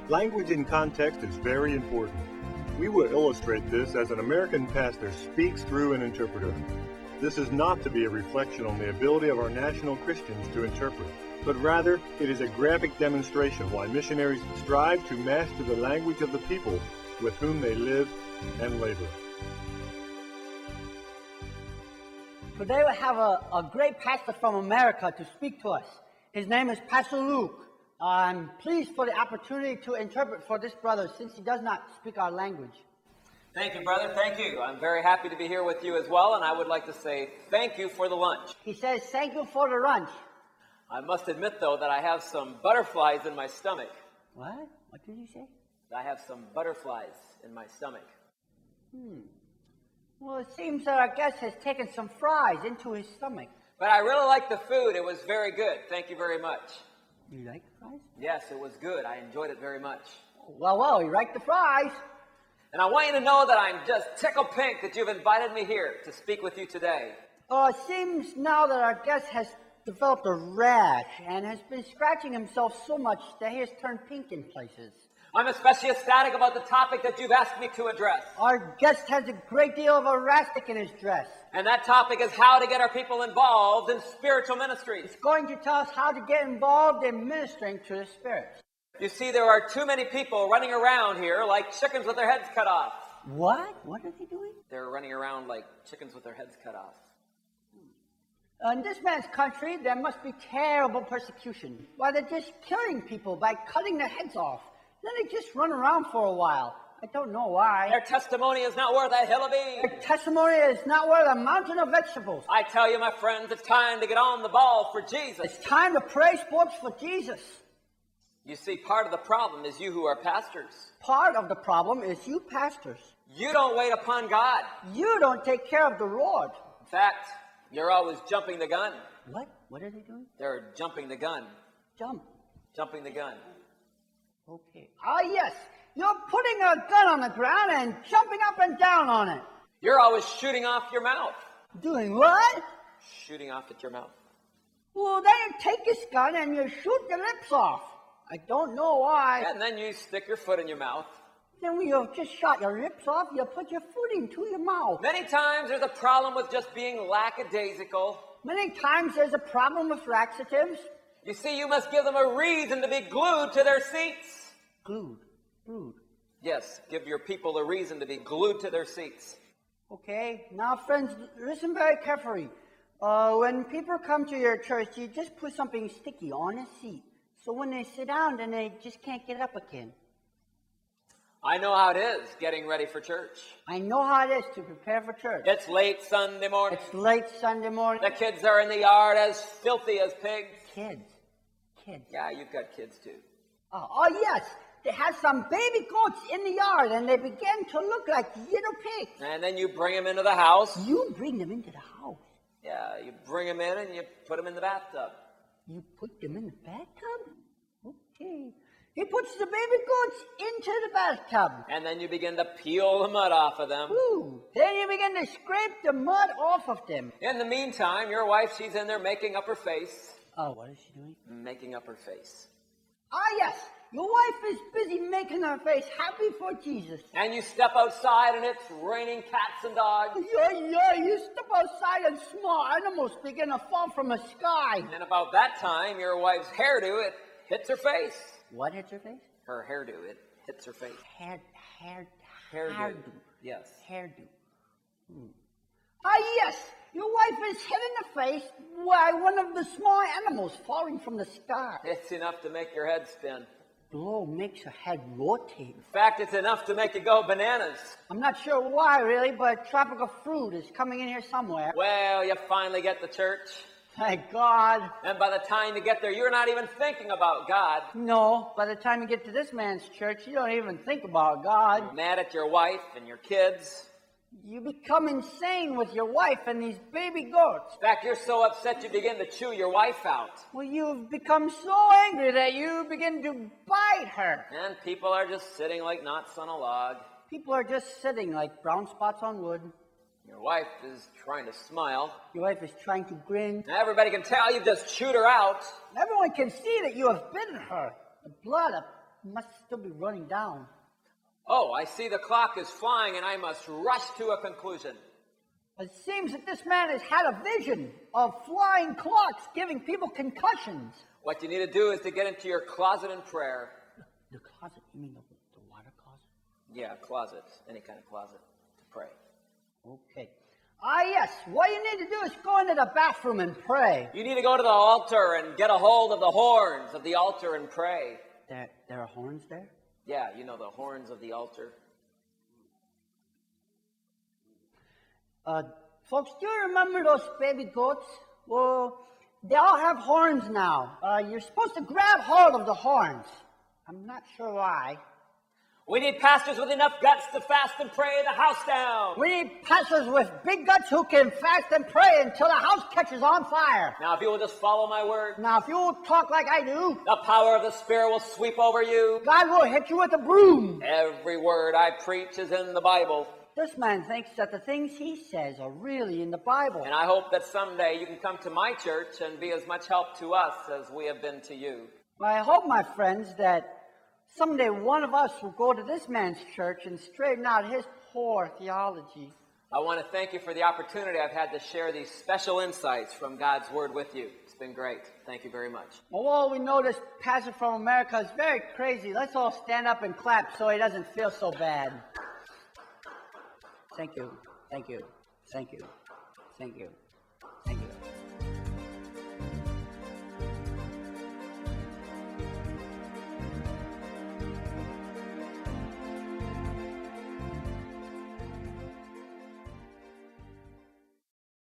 Language in context is very important. We will illustrate this as an American pastor speaks through an interpreter. This is not to be a reflection on the ability of our national Christians to interpret, but rather it is a graphic demonstration why missionaries strive to master the language of the people with whom they live and labor. Today we have a great pastor from America to speak to us. His name is Pastor Luke. I'm pleased for the opportunity to interpret for this brother since he does not speak our language. Thank you, brother. Thank you. I'm very happy to be here with you as well, and I would like to say thank you for the lunch. He says, thank you for the lunch. I must admit, though, that I have some butterflies in my stomach. What? What did you say? I have some butterflies in my stomach. Well, it seems that our guest has taken some fries into his stomach. But I really liked the food. It was very good. Thank you very much. You like the fries? Yes, it was good. I enjoyed it very much. Well, you like the fries. And I want you to know that I'm just tickled pink that you've invited me here to speak with you today. It seems now that our guest has developed a rash and has been scratching himself so much that he has turned pink in places. I'm especially ecstatic about the topic that you've asked me to address. Our guest has a great deal of elastic in his dress. And that topic is how to get our people involved in spiritual ministries. He's going to tell us how to get involved in ministering to the spirits. You see, there are too many people running around here like chickens with their heads cut off. What? What are they doing? They're running around like chickens with their heads cut off. In this man's country, there must be terrible persecution. Why, they're just killing people by cutting their heads off. Then they just run around for a while. I don't know why. Their testimony is not worth a hill of beans. Their testimony is not worth a mountain of vegetables. I tell you, my friends, it's time to get on the ball for Jesus. It's time to play sports for Jesus. You see, part of the problem is you who are pastors. Part of the problem is you pastors. You don't wait upon God. You don't take care of the Lord. In fact, you're always jumping the gun. What? What are they doing? They're jumping the gun. Jump. Jumping the gun. Okay. Yes. You're putting a gun on the ground and jumping up and down on it. You're always shooting off your mouth. Doing what? Shooting off at your mouth. Well, then you take this gun and you shoot the lips off. I don't know why. And then you stick your foot in your mouth. Then when you've just shot your lips off, you put your foot into your mouth. Many times there's a problem with just being lackadaisical. Many times there's a problem with laxatives. You see, you must give them a reason to be glued to their seats. Glued. Yes, give your people a reason to be glued to their seats. Okay, now friends, listen very carefully. When people come to your church, you just put something sticky on a seat. So when they sit down, then they just can't get up again. I know how it is getting ready for church. I know how it is to prepare for church. It's late Sunday morning. It's late Sunday morning. The kids are in the yard as filthy as pigs. Kids. Yeah, you've got kids too. Oh, yes. They have some baby goats in the yard, and they begin to look like little pigs. And then you bring them into the house. You bring them into the house? Yeah, you bring them in and you put them in the bathtub. You put them in the bathtub? Okay. He puts the baby goats into the bathtub. And then you begin to peel the mud off of them. Ooh. Then you begin to scrape the mud off of them. In the meantime, your wife, she's in there making up her face. Oh, what is she doing? Making up her face. Yes. Your wife is busy making her face happy for Jesus. And you step outside and it's raining cats and dogs. Yeah, you step outside and small animals begin to fall from the sky. And about that time, your wife's hairdo, it hits her face. What hits her face? Her hairdo, it hits her face. Hairdo. Yes. Hairdo. Yes. Your wife is hit in the face by one of the small animals falling from the sky. It's enough to make your head spin. Blow makes her head rotate. In fact, it's enough to make you go bananas. I'm not sure why, really, but tropical fruit is coming in here somewhere. Well, you finally get to church. Thank God. And by the time you get there, you're not even thinking about God. No, by the time you get to this man's church, you don't even think about God. You're mad at your wife and your kids. You become insane with your wife and these baby goats. In fact, you're so upset you begin to chew your wife out. Well, you've become so angry that you begin to bite her. And people are just sitting like knots on a log. People are just sitting like brown spots on wood. Your wife is trying to smile. Your wife is trying to grin. Now everybody can tell you've just chewed her out. Everyone can see that you have bitten her. The blood He must still be running down. Oh, I see the clock is flying and I must rush to a conclusion. It seems that this man has had a vision of flying clocks giving people concussions. What you need to do is to get into your closet in prayer. The closet? You mean the water closet? Yeah, closet. Any kind of closet to pray. Okay. Yes. What you need to do is go into the bathroom and pray. You need to go to the altar and get a hold of the horns of the altar and pray. There are horns there? Yeah, you know, the horns of the altar. Folks, do you remember those baby goats? Well, they all have horns now. You're supposed to grab hold of the horns. I'm not sure why. We need pastors with enough guts to fast and pray the house down. We need pastors with big guts who can fast and pray until the house catches on fire. Now, if you will just follow my word, Now, if you will talk like I do, the power of the Spirit will sweep over you. God will hit you with a broom. Every word I preach is in the Bible. This man thinks that the things he says are really in the Bible. And I hope that someday you can come to my church and be as much help to us as we have been to you. Well, I hope, my friends, that someday one of us will go to this man's church and straighten out his poor theology. I want to thank you for the opportunity I've had to share these special insights from God's Word with you. It's been great. Thank you very much. Well, we know this pastor from America is very crazy. Let's all stand up and clap so he doesn't feel so bad. Thank you. Thank you. Thank you. Thank you. Thank you.